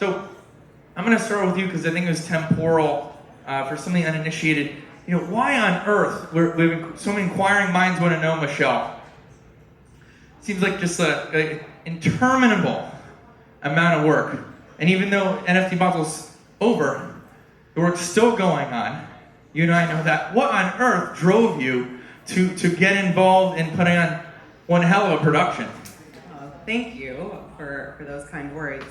So I'm going to start with you because I think it was temporal for some of the uninitiated. Why on earth? So many inquiring minds want to know, Michelle. Seems like just an interminable amount of work. And even though NFT BZL's over, the work's still going on. You and I know that. What on earth drove you to get involved in putting on one hell of a production? Thank you for those kind words.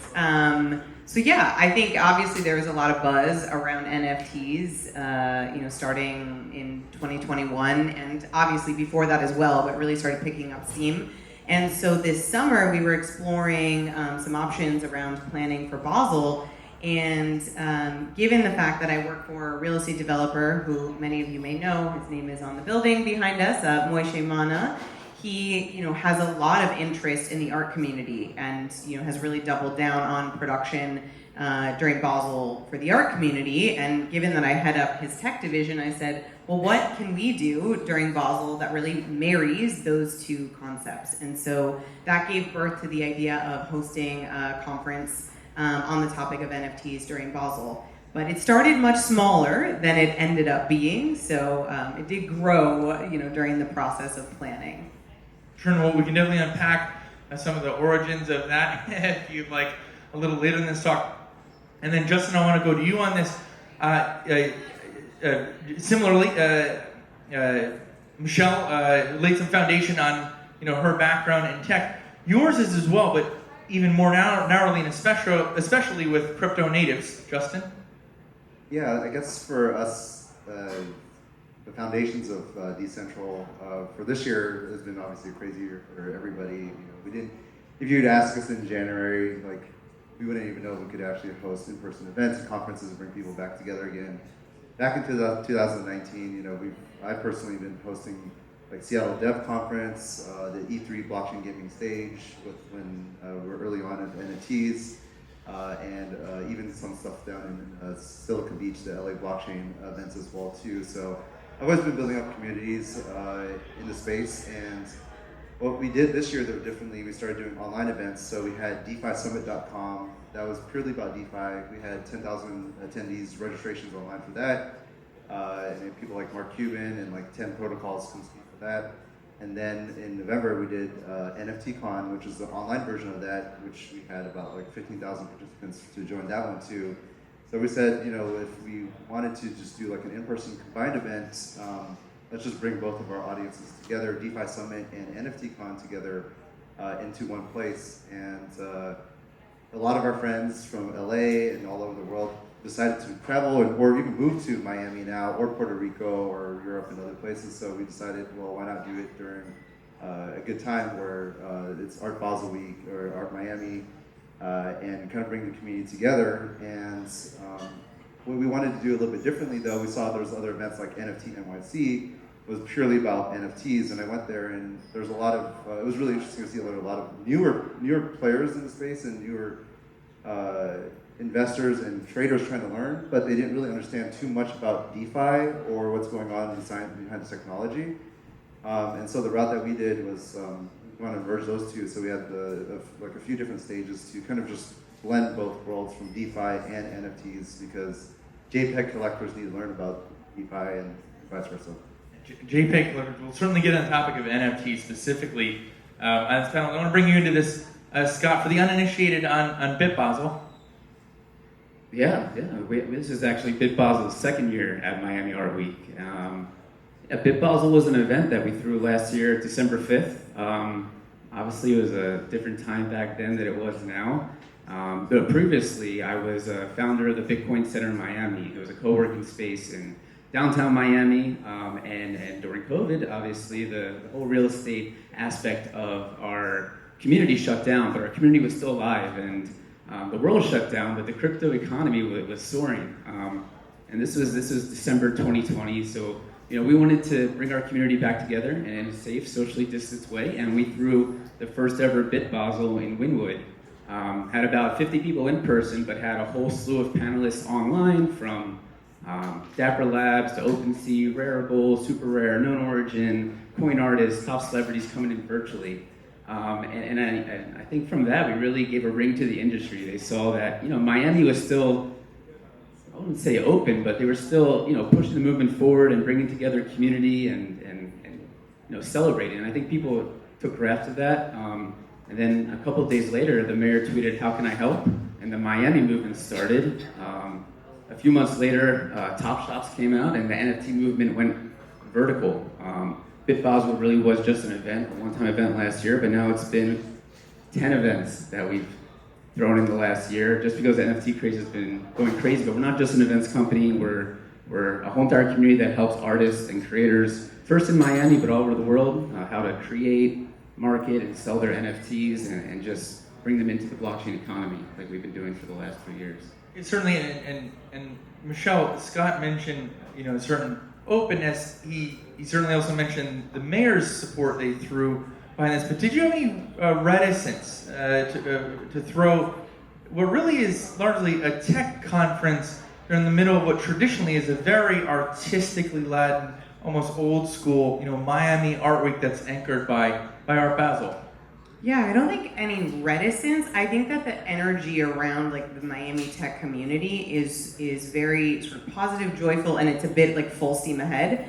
So yeah, I think obviously there was a lot of buzz around NFTs, starting in 2021, and obviously before that as well, but really started picking up steam. And so this summer we were exploring some options around planning for Basel. And given the fact that I work for a real estate developer who many of you may know, his name is on the building behind us, Moishe Mana. He, has a lot of interest in the art community and, has really doubled down on production during Basel for the art community. And given that I head up his tech division, I said, well, what can we do during Basel that really marries those two concepts? And so that gave birth to the idea of hosting a conference on the topic of NFTs during Basel. But it started much smaller than it ended up being, so it did grow, during the process of planning. Sure, well, we can definitely unpack some of the origins of that if you'd like a little later in this talk. And then Justin, I want to go to you on this. Similarly, Michelle laid some foundation on her background in tech. Yours is as well, but even more narrowly and especially with crypto natives. Justin? Yeah, I guess for us, the foundations of DCentral for this year has been obviously a crazy year for everybody. We didn't. If you'd ask us in January, we wouldn't even know we could actually host in-person events and conferences and bring people back together again. Back in 2019, I've personally been hosting Seattle Dev Conference, the E3 Blockchain Gaming Stage when we were early on at NFTs, and even some stuff down in Silicon Beach, the LA Blockchain events as well too. So I've always been building up communities in the space, and what we did this year, though, differently, we started doing online events. So we had DeFiSummit.com. That was purely about DeFi. We had 10,000 attendees, registrations online for that. And people like Mark Cuban and 10 protocols come speak for that. And then in November, we did NFTCon, which is the online version of that, which we had about 15,000 participants to join that one too. So we said, if we wanted to just do an in-person combined event, let's just bring both of our audiences together, DeFi Summit and NFTCon together into one place. And a lot of our friends from LA and all over the world decided to travel or even move to Miami now, or Puerto Rico, or Europe and other places. So we decided, well, why not do it during a good time where it's ArtBasel Week or Art Miami, and kind of bring the community together. And what we wanted to do a little bit differently, though, we saw there was other events like NFT NYC, was purely about NFTs, and I went there, and there's a lot of, it was really interesting to see a lot of newer players in the space and newer investors and traders trying to learn, but they didn't really understand too much about DeFi or what's going on behind the technology. And so the route that we did was we want to merge those two. So we had a few different stages to kind of just blend both worlds from DeFi and NFTs, because JPEG collectors need to learn about DeFi and vice versa. JPEG collectors, we'll certainly get on the topic of NFTs specifically. I want to bring you into this, Scott, for the uninitiated on BitBasel. Yeah. This is actually BitBasel's second year at Miami Art Week. BitBasel was an event that we threw last year, December 5th. Obviously, it was a different time back then than it was now. But previously, I was a founder of the Bitcoin Center in Miami. It was a co-working space in downtown Miami. And during COVID, obviously, the whole real estate aspect of our community shut down, but our community was still alive. And the world shut down, but the crypto economy was soaring. And this was December 2020, so we wanted to bring our community back together in a safe, socially distanced way, and we threw the first ever BitBasel in Wynwood. Had about 50 people in person, but had a whole slew of panelists online, from Dapper Labs to OpenSea, Rarible, Super Rare, Known Origin, coin artists, top celebrities coming in virtually. And I think from that, we really gave a ring to the industry. They saw that, Miami was still, I wouldn't say open, but they were still, pushing the movement forward and bringing together community and celebrating. And I think people took grasp of that. And then a couple of days later, the mayor tweeted, "How can I help?" And the Miami movement started. A few months later, Top Shops came out, and the NFT movement went vertical. BitBasel really was just an event, a one-time event last year, but now it's been 10 events that we've thrown in the last year, just because the NFT craze has been going crazy. But we're not just an events company, we're a whole entire community that helps artists and creators, first in Miami, but all over the world, how to create, market, and sell their NFTs, and just bring them into the blockchain economy, like we've been doing for the last 3 years. Certainly, and Michelle, Scott mentioned, certain openness. He certainly also mentioned the mayor's support they threw behind this. But did you have any reticence to throw what really is largely a tech conference in the middle of what traditionally is a very artistically led, almost old school, Miami Art Week that's anchored by ArtBasel? Yeah, I don't think any reticence. I think that the energy around the Miami tech community is very sort of positive, joyful, and it's a bit like full steam ahead.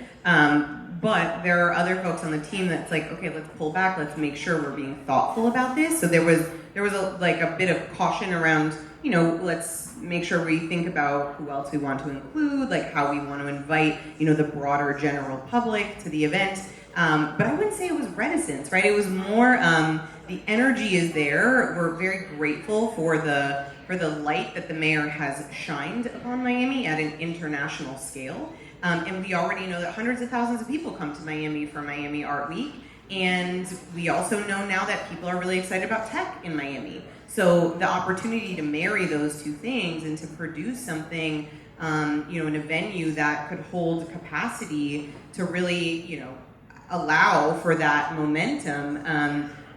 But there are other folks on the team that's like, okay, let's pull back. Let's make sure we're being thoughtful about this. So there was a bit of caution around, let's make sure we think about who else we want to include, how we want to invite, the broader general public to the event. But I wouldn't say it was reticence, right? It was more the energy is there. We're very grateful for the light that the mayor has shined upon Miami at an international scale. And we already know that hundreds of thousands of people come to Miami for Miami Art Week. And we also know now that people are really excited about tech in Miami. So the opportunity to marry those two things and to produce something, in a venue that could hold capacity to really, allow for that momentum,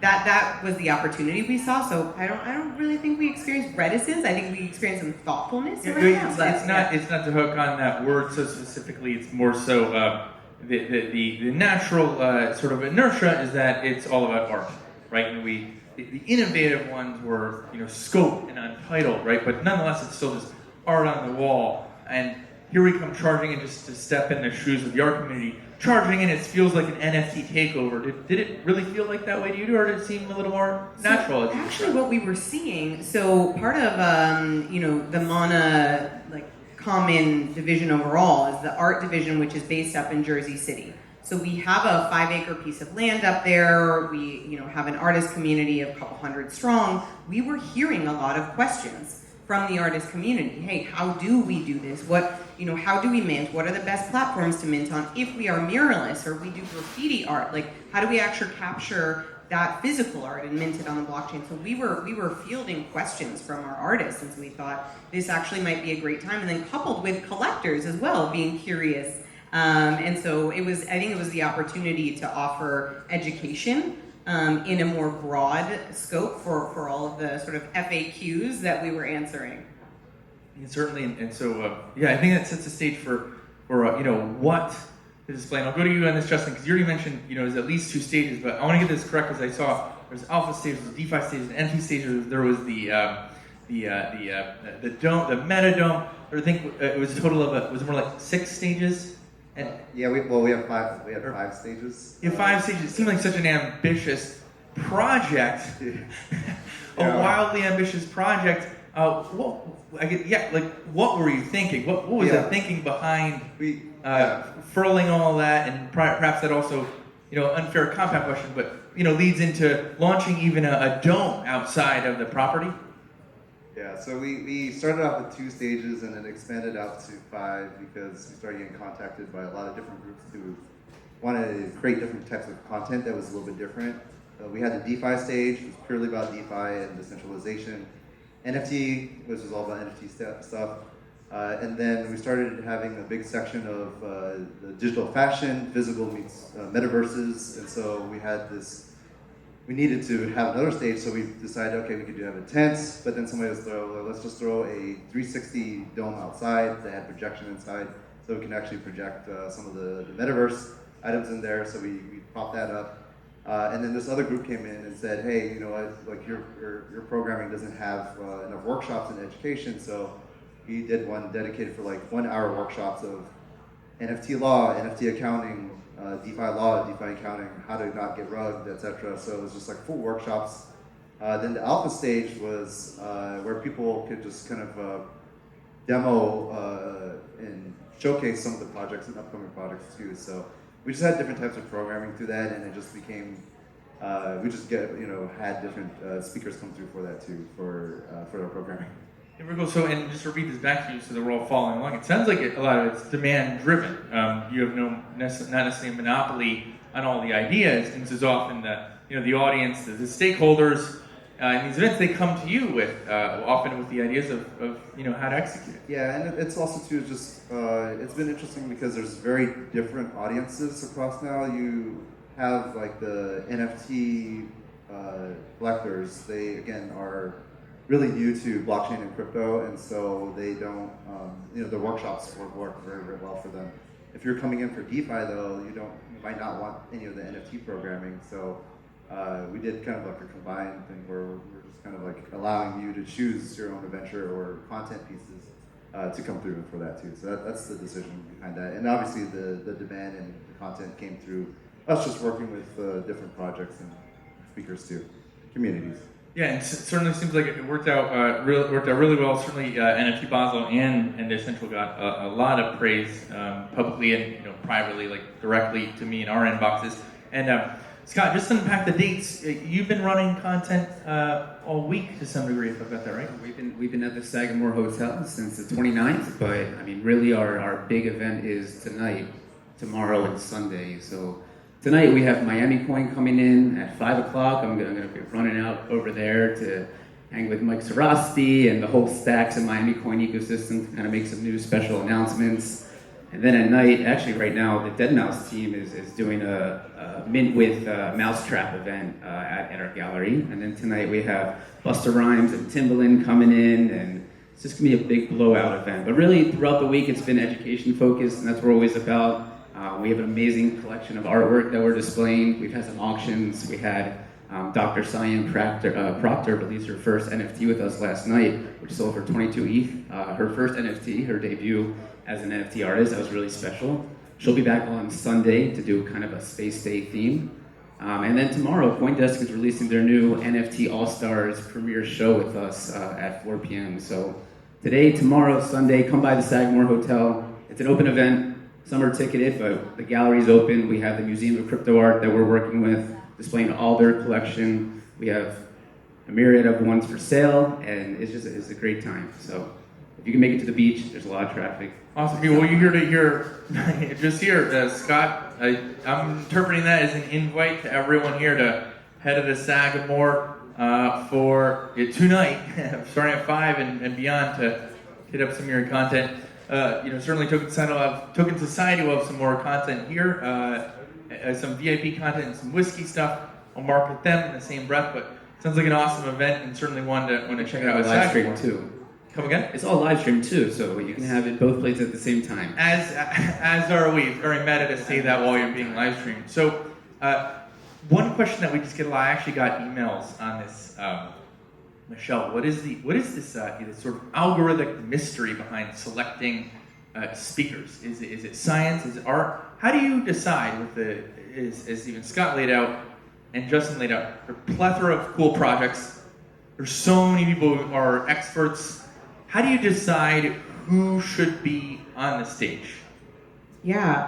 that was the opportunity we saw. So I don't really think we experienced reticence. I think we experienced some thoughtfulness around that. It's not to hook on that word so specifically. It's more so the natural sort of inertia is that it's all about art, right? And the innovative ones were scope and untitled, right? But nonetheless, it's still just art on the wall. And here we come charging in just to step in the shoes of the art community. Charging in, it feels like an NFT takeover. Did it really feel like that way to you, or did it seem a little more natural? So actually, what we were seeing, so part of the MANA common division overall is the art division, which is based up in Jersey City. So we have a 5-acre piece of land up there. We have an artist community of a couple hundred strong. We were hearing a lot of questions from the artist community. Hey, how do we do this? How do we mint? What are the best platforms to mint on? If we are muralists or we do graffiti art, how do we actually capture that physical art and mint it on the blockchain? So we were fielding questions from our artists, and so we thought this actually might be a great time. And then coupled with collectors as well, being curious. And so I think it was the opportunity to offer education in a more broad scope for all of the sort of FAQs that we were answering. Yeah, certainly, and so I think that sets the stage for what to display. And I'll go to you on this, Justin, because you already mentioned there's at least 2 stages, but I want to get this correct because I saw there's alpha stages, there's DeFi stages, the NFT stages. There was the dome, the meta dome. I think it was a total of was it more like 6 stages? And yeah, we have 5. We had 5 stages. Yeah, 5 stages. It seemed like such an ambitious project, a wildly ambitious project. What were you thinking? What was the thinking behind furling all that, and perhaps that also, unfair compound question, but leads into launching even a dome outside of the property. Yeah, so we started off with 2 stages and then expanded out to 5 because we started getting contacted by a lot of different groups who wanted to create different types of content that was a little bit different. We had the DeFi stage, which was purely about DeFi and decentralization. NFT, which was all about NFT stuff. And then we started having a big section of the digital fashion, physical meets metaverses. And so we needed to have another stage, so we decided, okay, we could have a tent, but then somebody was let's just throw a 360 dome outside that had projection inside, so we can actually project some of the metaverse items in there. So we propped that up. And then this other group came in and said, hey, you know what, like your programming doesn't have enough workshops in education, so he did one dedicated for like 1 hour workshops of NFT law, NFT accounting, DeFi law, DeFi accounting, how to not get rugged, etc. So it was just like full workshops. Then the alpha stage was where people could just kind of demo and showcase some of the projects and upcoming projects too. So we just had different types of programming through that, and it just became we just had different speakers come through for that too for our programming. Hey, Rico, so, and just to read this back to you so that we're all following along, it sounds like a lot of it's demand driven. You have not necessarily a monopoly on all the ideas, and this is often the audience, the stakeholders in these events, they come to you with often with the ideas of how to execute. Yeah, and it's also too just it's been interesting because there's very different audiences across now. You have like the NFT collectors. They again are really new to blockchain and crypto, and so they don't, the workshops work very, very well for them. If you're coming in for DeFi though, you might not want any of the NFT programming, so we did kind of like a combined thing where we're just kind of like allowing you to choose your own adventure or content pieces to come through for that too. So that's the decision behind that, and obviously the demand and the content came through us just working with different projects and speakers too, communities. Yeah, and it certainly seems like it worked out really well. Certainly, NFT BZL and DCentral got a lot of praise publicly and privately, like directly to me in our inboxes. And Scott, just to unpack the dates, you've been running content all week to some degree, if I've got that right. We've been at the Sagamore Hotel since the 29th, but I mean, really, our big event is tonight, tomorrow, and Sunday. So. Tonight we have Miami Coin coming in at 5 o'clock. I'm going to be running out over there to hang with Mike Sarasti and the whole Stacks and Miami Coin ecosystem to kind of make some new special announcements. And then at night, actually right now, the Dead Mouse team is doing a Mint with Mousetrap event at our gallery. And then tonight we have Busta Rhymes and Timbaland coming in, and it's just going to be a big blowout event. But really, throughout the week, it's been education focused, and that's what we're always about. We have an amazing collection of artwork that we're displaying. We've had some auctions. We had Dr. Cyan Proctor release her first NFT with us last night, which sold for 22 ETH. Her first NFT, her debut as an NFT artist. That was really special. She'll be back on Sunday to do kind of a Space Day theme. And then tomorrow, CoinDesk is releasing their new NFT All-Stars premiere show with us at 4 p.m. So today, tomorrow, Sunday, come by the Sagamore Hotel. It's an open event. Some are ticketed, but the gallery's open. We have the Museum of Crypto Art that we're working with, displaying all their collection. We have a myriad of ones for sale, and it's a great time. So if you can make it to the beach, there's a lot of traffic. Awesome. Well, you're here to hear, just here, Scott, I'm interpreting that as an invite to everyone here to head to the Sagamore for tonight, starting at 5 and beyond, to hit up some of your content. Certainly TokenSociety will have some more content here, some VIP content and some whiskey stuff. I'll market them in the same breath, but it sounds like an awesome event and certainly one to check out. Live stream too. Come again? It's all live stream too, so you can have it both places at the same time. As are we. It's very meta to say that while you're being live streamed. So one question that we just get a lot, I actually got emails on this. Michelle, what is this sort of algorithmic mystery behind selecting speakers? Is it science? Is it art? How do you decide as even Scott laid out and Justin laid out, a plethora of cool projects. There's so many people who are experts. How do you decide who should be on the stage? Yeah,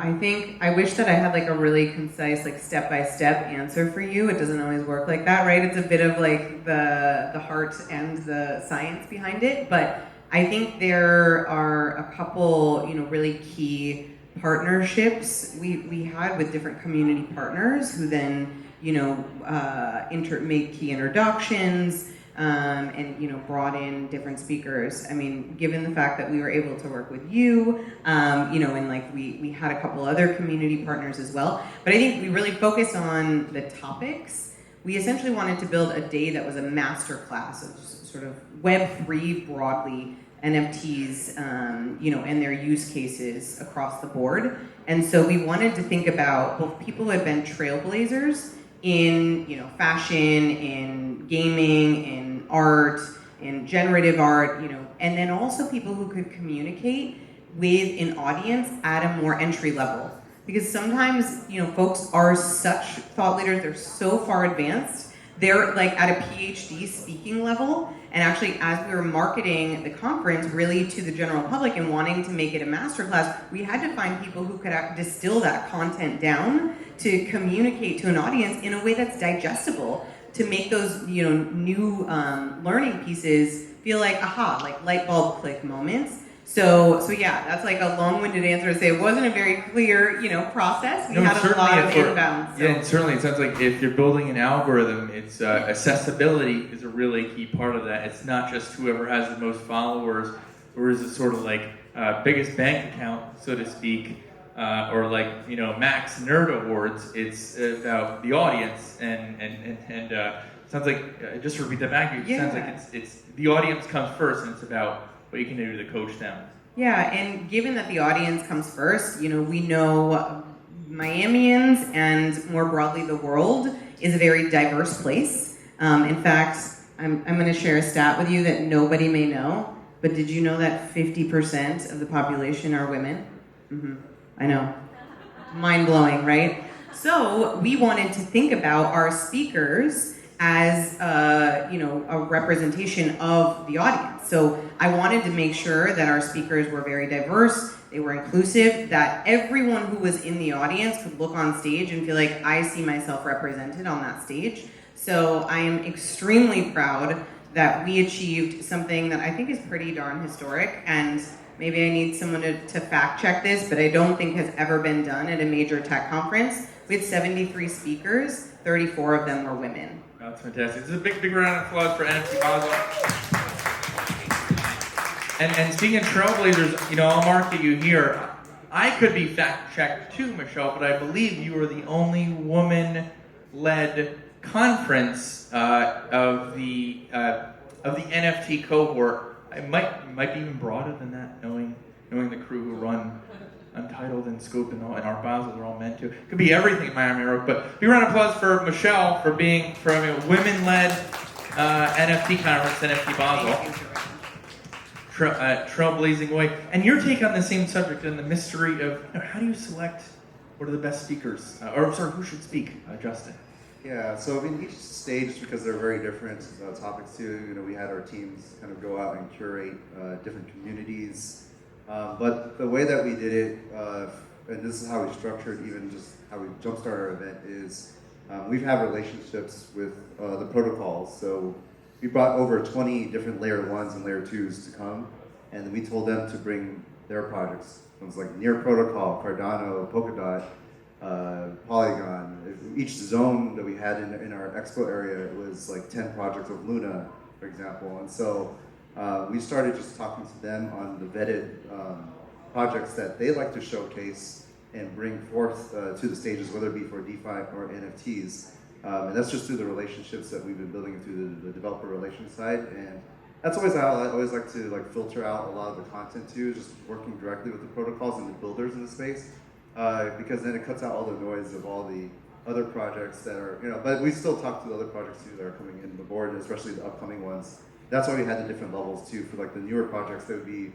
I wish that I had like a really concise, like step-by-step answer for you. It doesn't always work like that, right? It's a bit of like the heart and the science behind it. But I think there are a couple, really key partnerships we had with different community partners who then, made key introductions. And brought in different speakers. I mean, given the fact that we were able to work with you, and like we had a couple other community partners as well. But I think we really focused on the topics. We essentially wanted to build a day that was a master class of sort of Web3 broadly, NFTs, and their use cases across the board. And so we wanted to think about both people who had been trailblazers in fashion, in gaming, in art, in generative art, and then also people who could communicate with an audience at a more entry level. Because sometimes, folks are such thought leaders, they're so far advanced, they're like at a PhD speaking level. And actually, as we were marketing the conference really to the general public and wanting to make it a masterclass, we had to find people who could distill that content down to communicate to an audience in a way that's digestible, to make those new learning pieces feel like aha, like light bulb click moments. So yeah, that's like a long-winded answer to say it wasn't a very clear, process. We had a lot of inbound. So. Yeah, and certainly it sounds like if you're building an algorithm, it's accessibility is a really key part of that. It's not just whoever has the most followers, or is it sort of like biggest bank account, so to speak, or like Max Nerd Awards. It's about the audience, and sounds like just to repeat that back. It sounds like it's the audience comes first, and it's about what you can do to coach them. Yeah, and given that the audience comes first, we know Miamians and more broadly the world is a very diverse place. In fact, I'm going to share a stat with you that nobody may know, but did you know that 50% of the population are women? I know. Mind-blowing, right? So we wanted to think about our speakers as a representation of the audience. So I wanted to make sure that our speakers were very diverse, they were inclusive, that everyone who was in the audience could look on stage and feel like I see myself represented on that stage. So I am extremely proud that we achieved something that I think is pretty darn historic, and maybe I need someone to fact check this, but I don't think has ever been done at a major tech conference. We had 73 speakers, 34 of them were women. That's fantastic. This is a big round of applause for NFT BZL. And speaking of trailblazers, I'll mark that you here. I could be fact-checked too, Michelle, but I believe you are the only woman-led conference of the NFT cohort. It might be even broader than that, knowing the crew who run Untitled and Scoop and ArtBasel, they're all meant to. It could be everything in Miami Road, but big round of applause for Michelle for being from a women-led NFT conference, NFT BZL. Trailblazing way. And your take on the same subject and the mystery of how do you select what are the best speakers? Who should speak, Justin? Yeah, so in each stage, because they're very different topics too, we had our teams kind of go out and curate different communities. But the way that we did it, and this is how we structured even just how we jumpstart our event, is we have relationships with the protocols. So we brought over 20 different layer 1s and layer 2s to come, and we told them to bring their projects. It was like Near Protocol, Cardano, Polkadot, Polygon. Each zone that we had in our expo area, it was like 10 projects of Luna, for example. And so we started just talking to them on the vetted projects that they like to showcase and bring forth to the stages, whether it be for DeFi or NFTs. And that's just through the relationships that we've been building through the developer relations side. And that's always how I always like to filter out a lot of the content too, just working directly with the protocols and the builders in the space, because then it cuts out all the noise of all the other projects that are, but we still talk to the other projects too that are coming in the board, especially the upcoming ones. That's why we had the different levels too. For like the newer projects, that would be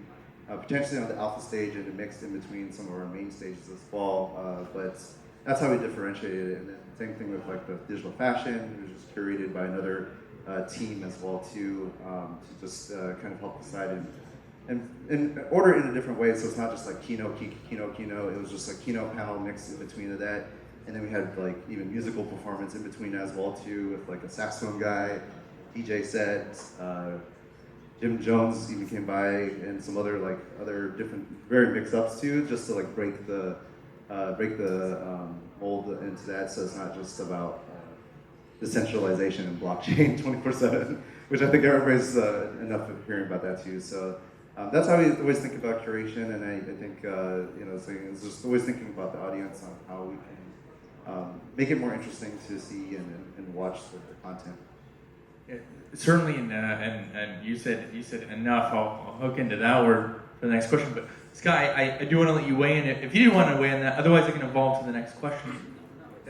potentially on the alpha stage and mixed in between some of our main stages as well. But that's how we differentiated it. And then same thing with like the digital fashion, it was just curated by another team as well too, to just kind of help decide and order it in a different way. So it's not just like keynote. It was just a keynote panel mixed in between of that. And then we had like even musical performance in between as well too, with like a saxophone guy, DJ set, Jim Jones even came by, and some other different very mix ups too, just to like break the mold into that, so it's not just about decentralization and blockchain 24/7, which I think everybody's enough of hearing about that too. So that's how we always think about curation, and I think it's just always thinking about the audience on how we can make it more interesting to see and watch the content. Yeah, certainly, and you said enough. I'll hook into that word for the next question. But Sky, I do want to let you weigh in if you do want to weigh in that. Otherwise, I can evolve to the next question.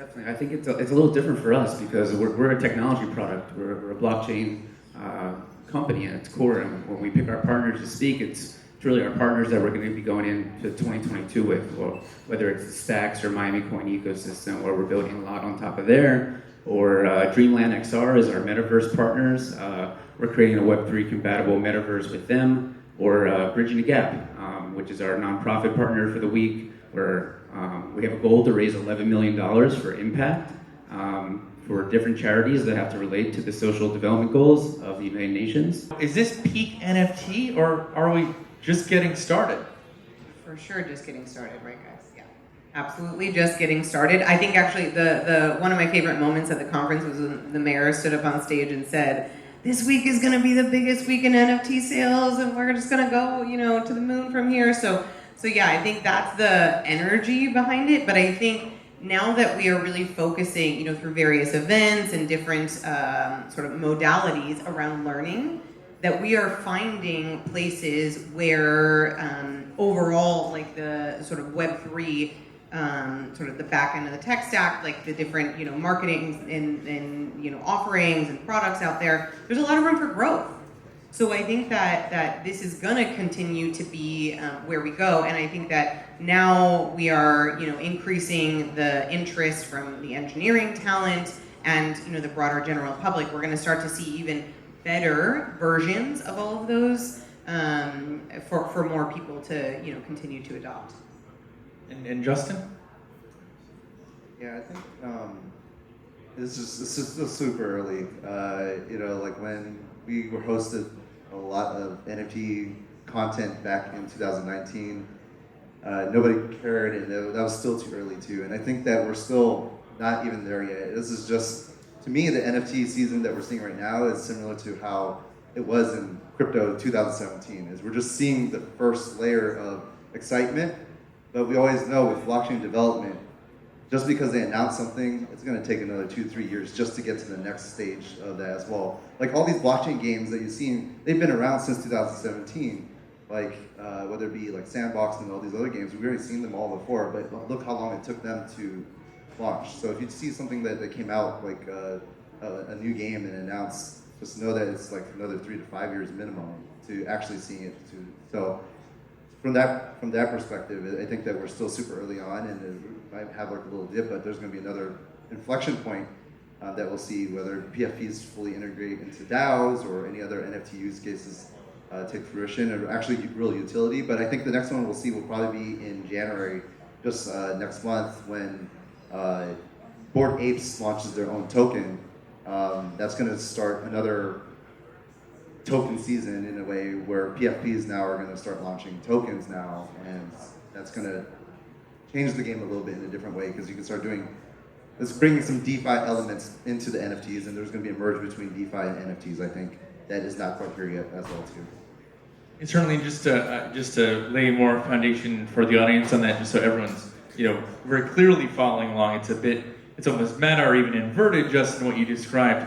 Definitely. I think it's a little different for us because we're a technology product. We're a blockchain company at its core. And when we pick our partners to speak, it's really our partners that we're going to be going into 2022 with, well, whether it's the Stacks or Miami Coin ecosystem, where we're building a lot on top of there, or Dreamland XR is our metaverse partners. We're creating a Web3 compatible metaverse with them, or Bridging the Gap, which is our nonprofit partner for the week, where we have a goal to raise $11 million for impact for different charities that have to relate to the social development goals of the United Nations. Is this peak NFT, or are we just getting started? For sure, just getting started, right, guys? Yeah, absolutely, just getting started. I think actually the one of my favorite moments at the conference was when the mayor stood up on stage and said, "This week is going to be the biggest week in NFT sales, and we're just going to go, to the moon from here." So yeah, I think that's the energy behind it. But I think now that we are really focusing, through various events and different sort of modalities around learning, that we are finding places where overall, like the sort of Web3, sort of the back end of the tech stack, like the different, marketing and offerings and products out there, there's a lot of room for growth. So I think that this is going to continue to be where we go, and I think that now we are, increasing the interest from the engineering talent and the broader general public. We're going to start to see even better versions of all of those for more people to continue to adopt. And Justin? Yeah, I think this is still super early. Like when we were hosted a lot of NFT content back in 2019, nobody cared, and that was still too early too. And I think that we're still not even there yet. This is just, to me, the NFT season that we're seeing right now is similar to how it was in crypto 2017. Is we're just seeing the first layer of excitement, but we always know with blockchain development, just because they announce something, it's going to take another 2-3 years just to get to the next stage of that as well. Like all these blockchain games that you've seen, they've been around since 2017. Like whether it be like Sandbox and all these other games, we've already seen them all before, but look how long it took them to launch. So if you see something that came out, like a new game and announced, just know that it's like another 3 to 5 years minimum to actually seeing it. So from that perspective, I think that we're still super early on, and it might have like a little dip, but there's going to be another inflection point that we'll see whether PFPs fully integrate into DAOs or any other NFT use cases take fruition, or actually real utility. But I think the next one we'll see will probably be in January, just next month, when Bored Apes launches their own token. That's going to start another token season in a way where PFPs now are going to start launching tokens now, and that's going to change the game a little bit in a different way, because you can start doing, it's bringing some DeFi elements into the NFTs, and there's going to be a merge between DeFi and NFTs, I think, that is not quite here yet as well too. And certainly just to lay more foundation for the audience on that, just so everyone's very clearly following along, it's almost meta or even inverted, just in what you described.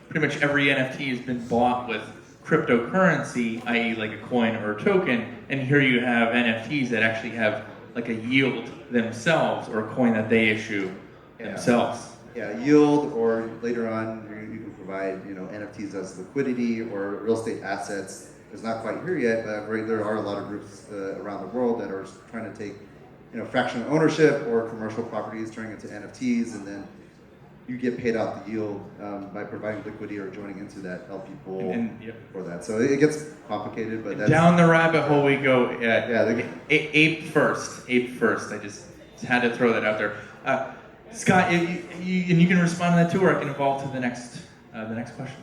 Pretty much every NFT has been bought with cryptocurrency, i.e. like a coin or a token, and here you have NFTs that actually have like a yield themselves, or a coin that they issue themselves. Yeah, yield, or later on you can provide NFTs as liquidity or real estate assets. It's not quite here yet, but there are a lot of groups around the world that are trying to take fractional ownership or commercial properties, turning into NFTs, and then you get paid out the yield by providing liquidity or joining into that, help people for that. So it gets complicated, but that's, down the rabbit hole we go. Ape first. I just had to throw that out there. Scott, you can respond to that too, or I can evolve to the next question.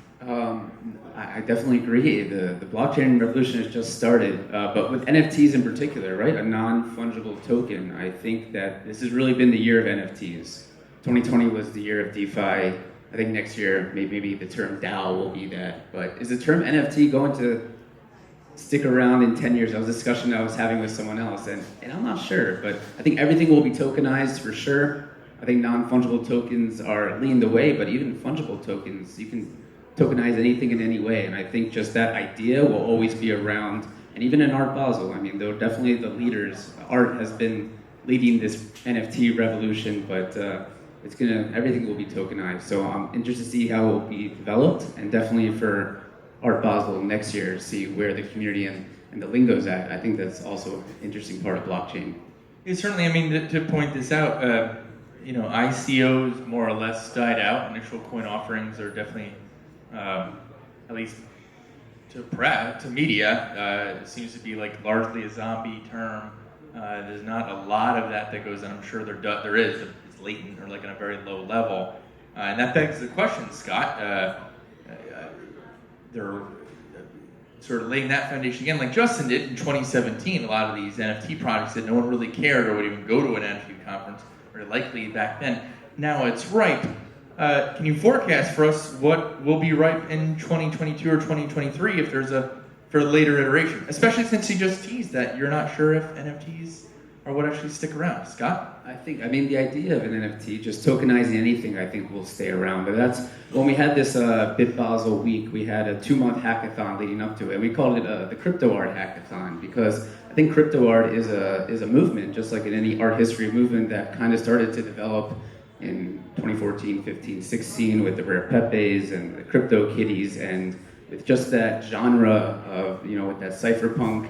I definitely agree. The blockchain revolution has just started, but with NFTs in particular, right? A non-fungible token. I think that this has really been the year of NFTs. 2020 was the year of DeFi. I think next year, maybe the term DAO will be that. But is the term NFT going to stick around in 10 years? That was a discussion I was having with someone else, and I'm not sure. But I think everything will be tokenized for sure. I think non-fungible tokens are leading the way, but even fungible tokens, you can tokenize anything in any way. And I think just that idea will always be around. And even in ArtBasel, I mean, they're definitely the leaders. Art has been leading this NFT revolution, but everything will be tokenized. So I'm interested to see how it will be developed, and definitely for ArtBasel next year, see where the community and the lingo's at. I think that's also an interesting part of blockchain. Yeah, certainly, I mean, to point this out, ICOs more or less died out. Initial coin offerings are definitely, at least to media, it seems to be like largely a zombie term. There's not a lot of that goes on. I'm sure there is. It's latent or like on a very low level. And that begs the question, Scott. They're sort of laying that foundation again, like Justin did in 2017. A lot of these NFT products that no one really cared or would even go to an NFT conference, or likely back then. Now it's ripe. Can you forecast for us what will be ripe in 2022 or 2023 if there's for a later iteration? Especially since you just teased that you're not sure if NFTs are what actually stick around. Scott? I mean, the idea of an NFT, just tokenizing anything, I think will stay around. But that's, when we had this BitBasel week, we had a 2-month hackathon leading up to it. We called it the Crypto Art Hackathon, because I think crypto art is a movement, just like in any art history movement that kind of started to develop in 2014, 15, 16 with the Rare Pepes and the Crypto Kitties, and with just that genre of, with that cypherpunk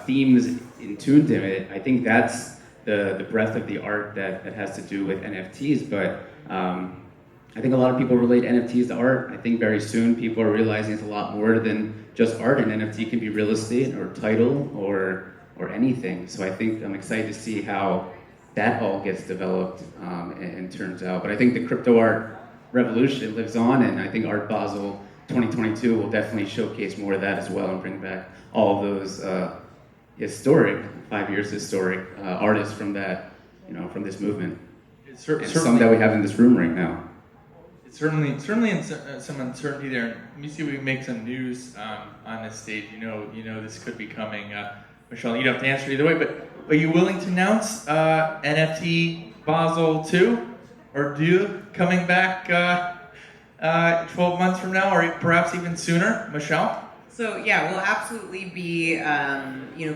themes in tuned in it. I think that's the breadth of the art that has to do with NFTs. But I think a lot of people relate NFTs to art. I think very soon people are realizing it's a lot more than just art, and NFT can be real estate or title or anything. So I think I'm excited to see how that all gets developed and turns out. But I think the crypto art revolution lives on, and I think ArtBasel 2022 will definitely showcase more of that as well and bring back all of those historic, 5 years historic artists from that, from this movement. And some that we have in this room right now. It's certainly some uncertainty there. Let me see if we can make some news on this stage. This could be coming. Michelle, you don't have to answer either way, but are you willing to announce NFT Basel 2 or do coming back 12 months from now, or perhaps even sooner? Michelle? So yeah, we'll absolutely be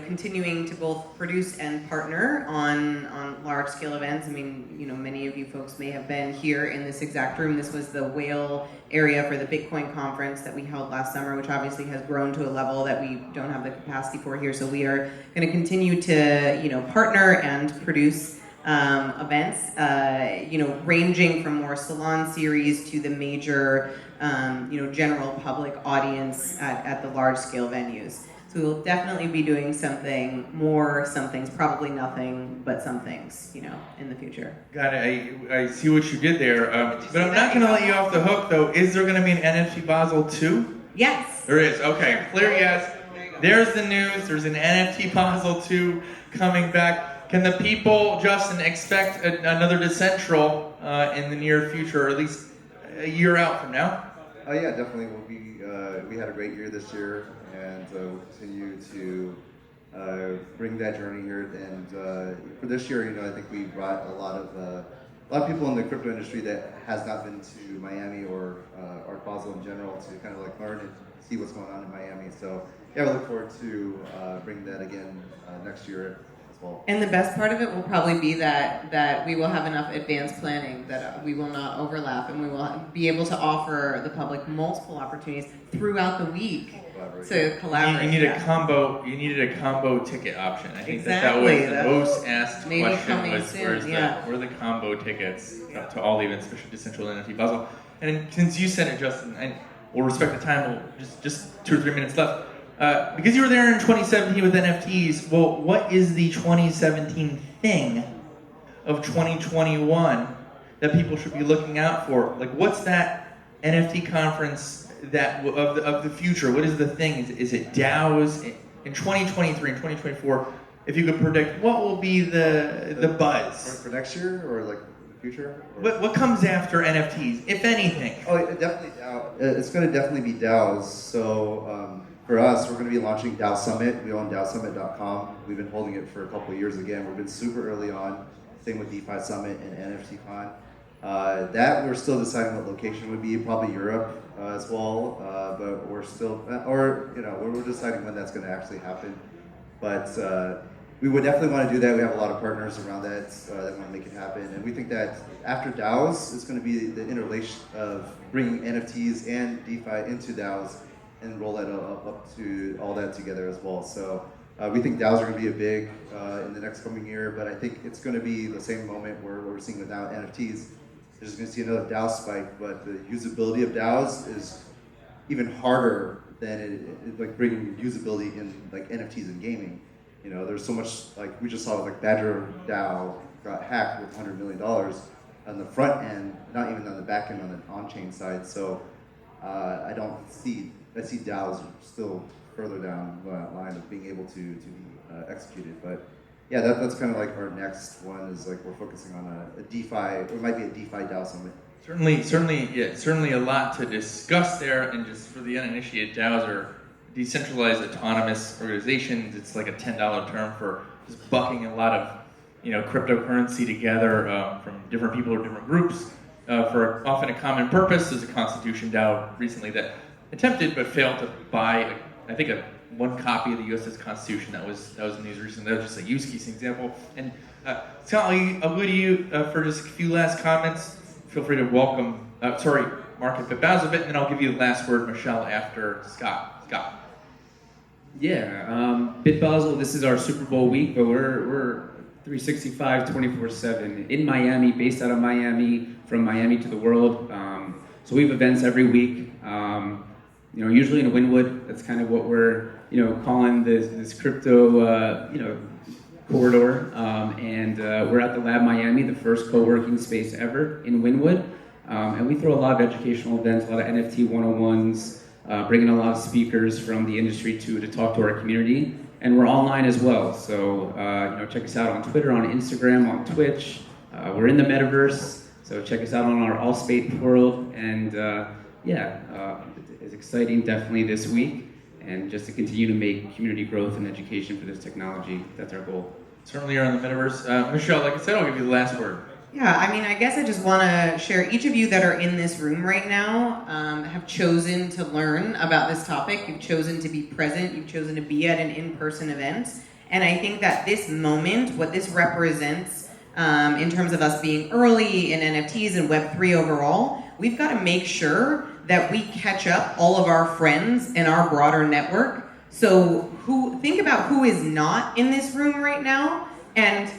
continuing to both produce and partner on large scale events. I mean, many of you folks may have been here in this exact room. This was the Whale area for the Bitcoin conference that we held last summer, which obviously has grown to a level that we don't have the capacity for here. So we are going to continue to partner and produce events, ranging from more salon series to the major general public audience at the large scale venues. So we'll definitely be doing some things, probably nothing, but some things, in the future. Got it. I see what you did there. But I'm not going to let you off the hook, though. Is there going to be an NFT Basel 2? Yes. There is. Okay. Clear yes. There's the news. There's an NFT Basel 2 coming back. Can the people, Justin, expect another DCentral in the near future, or at least a year out from now? Oh yeah, definitely. We had a great year this year, and we'll continue to bring that journey here. And for this year, I think we brought a lot of people in the crypto industry that has not been to Miami or ArtBasel in general to kind of like learn and see what's going on in Miami. So yeah, we look forward to bringing that again next year. And the best part of it will probably be that we will have enough advanced planning that we will not overlap, and we will be able to offer the public multiple opportunities throughout the week to collaborate. You needed a combo ticket option. I think exactly. that was the most asked question was soon. where are the combo tickets to all the events, especially DCentral and NFT Basel. And since you said it, Justin, and we'll respect the time. We'll just 2 or 3 minutes left. Because you were there in 2017 with NFTs, well, what is the 2017 thing of 2021 that people should be looking out for? Like, what's that NFT conference of the future? What is the thing? Is it DAOs? In 2023 and 2024, if you could predict, what will be the buzz? For next year, or like the future? What comes after NFTs, if anything? Oh, definitely. It's going to definitely be DAOs. So. For us, we're going to be launching DAO Summit. We own DAOSummit.com. We've been holding it for a couple of years again. We've been super early on. Same with DeFi Summit and NFT Con. That we're still deciding what location would be. Probably Europe as well. But we're still, we're deciding when that's going to actually happen. But we would definitely want to do that. We have a lot of partners around that that want to make it happen. And we think that after DAOs, it's going to be the interrelation of bringing NFTs and DeFi into DAOs and roll that up to all that together as well. So we think DAOs are going to be a big in the next coming year, but I think it's going to be the same moment where we're seeing with now NFTs. There's going to see another DAO spike, but the usability of DAOs is even harder than like bringing usability in like NFTs in gaming. You know, there's so much, like we just saw like Badger DAO got hacked with $100 million on the front end, not even on the back end on the on-chain side. So I see DAOs still further down the line of being able to be executed. But yeah, that's kind of like our next one is like we're focusing on a DeFi, it might be a DeFi DAO summit. Certainly a lot to discuss there, and just for the uninitiated, DAOs are decentralized autonomous organizations. It's like a $10 term for just bucking a lot of cryptocurrency together from different people or different groups for often a common purpose. There's a Constitution DAO recently that attempted but failed to buy, I think, one copy of the U.S. Constitution. That was in news recently. That was just a use case example. And Scott, I'll go to you for just a few last comments. Feel free to welcome, Mark at BitBasel a bit, and then I'll give you the last word, Michelle, after Scott. Scott. Yeah, BitBasel, this is our Super Bowl week, but we're 365, 24/7 in Miami, based out of Miami, from Miami to the world. So we have events every week. Usually in Wynwood. That's kind of what we're calling this crypto corridor. And we're at the Lab Miami, the first co-working space ever in Wynwood. And we throw a lot of educational events, a lot of NFT 101s. Bringing a lot of speakers from the industry to talk to our community, and we're online as well. So check us out on Twitter, on Instagram, on Twitch. We're in the metaverse, so check us out on our Allspace world. And it's exciting definitely this week, and just to continue to make community growth and education for this technology. That's our goal. Certainly, you're on the metaverse, Michelle. Like I said, I'll give you the last word. Yeah, I guess I just want to share, each of you that are in this room right now have chosen to learn about this topic. You've chosen to be present. You've chosen to be at an in-person event. And I think that this moment, what this represents in terms of us being early in NFTs and Web3 overall, we've got to make sure that we catch up all of our friends in our broader network. So think about who is not in this room right now, and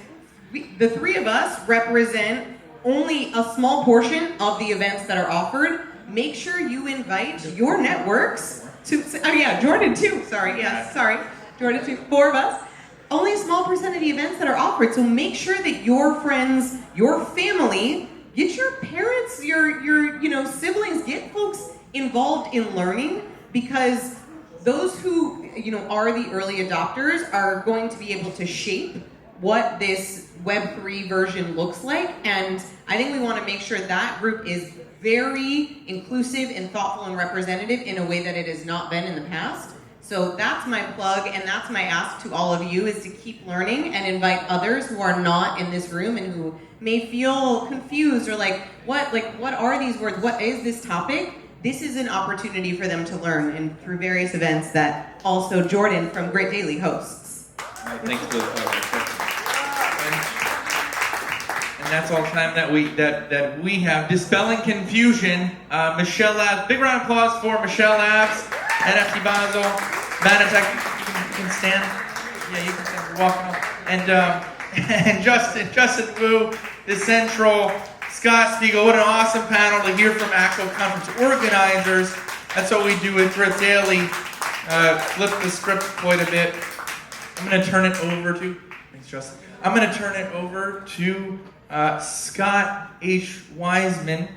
the three of us represent only a small portion of the events that are offered. Make sure you invite your networks to, Jordan too, Jordan too, 4 of us. Only a small percent of the events that are offered, so make sure that your friends, your family, get your parents, your siblings, get folks involved in learning, because those who are the early adopters are going to be able to shape what this Web3 version looks like, and I think we want to make sure that group is very inclusive and thoughtful and representative in a way that it has not been in the past. So that's my plug, and that's my ask to all of you, is to keep learning and invite others who are not in this room and who may feel confused or what are these words? What is this topic? This is an opportunity for them to learn, and through various events that also Jordan from Great Daily hosts. Thanks for the and that's all time that we have. Dispelling confusion, Michelle Abbs. Big round of applause for Michelle Abbs, NFT BZL, Manatech. You can stand. Yeah, you can stand. We're walking up. And Justin Wu, DCentral, Scott Spiegel. What an awesome panel to hear from actual conference organizers. That's what we do at Threat Daily. Flip the script quite a bit. I'm going to turn it over to. Thanks, Justin. I'm going to turn it over to Scott H. Wiseman,